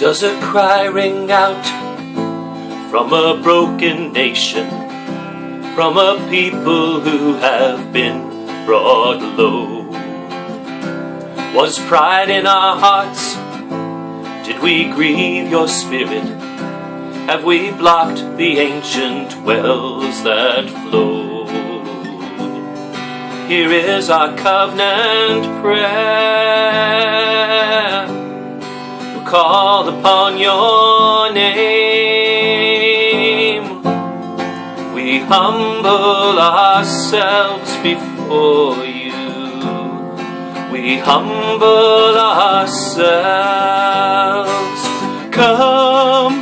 Does a cry ring out from a broken nation, from a people who have been brought low? Was pride in our hearts? Did we grieve your spirit? Have we blocked the ancient wells that flowed? Here is our covenant prayer. We call upon your name. We humble ourselves before you. We humble ourselves. Come,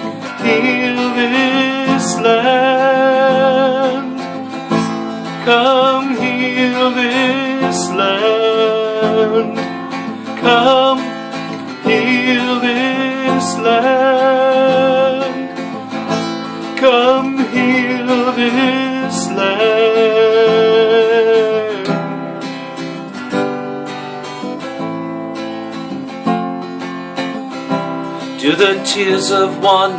heal this land. Come, heal this land. Come, heal this land. Come, heal this land. Do the tears of one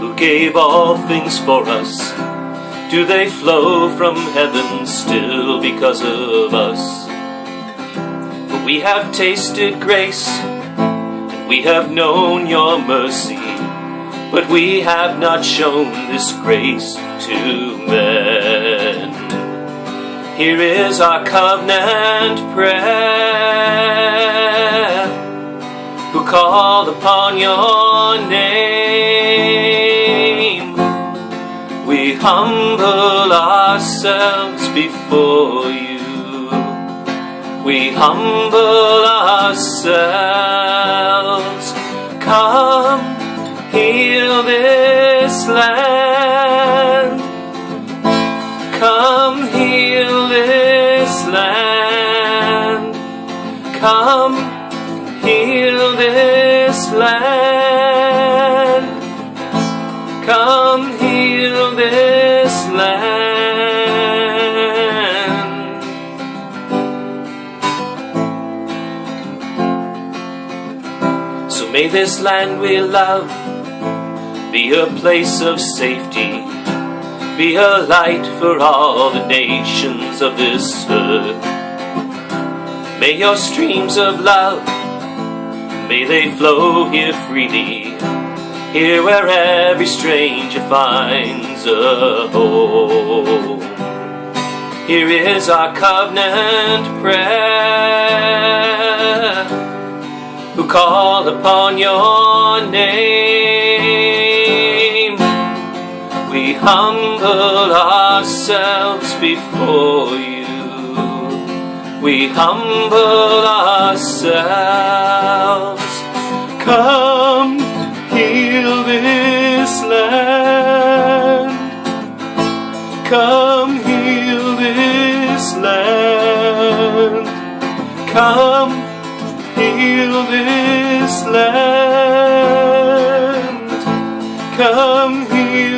who gave all things for us, do they flow from heaven still because of us? For we have tasted grace, and we have known your mercy, but we have not shown this grace to men. Here is our covenant prayer. Who call upon your name. We humble ourselves before you. We humble ourselves. Come, heal this land. Come, heal this land. Come, heal this land. Come, heal this land. So may this land we love be a place of safety, be a light for all the nations of this earth. May your streams of love, may they flow here freely, here where every stranger finds a home. Here is our covenant prayer. Who call upon your name. We humble ourselves before you. We humble ourselves. Come, heal this land. Come, heal this land. Come, heal this land. Come, heal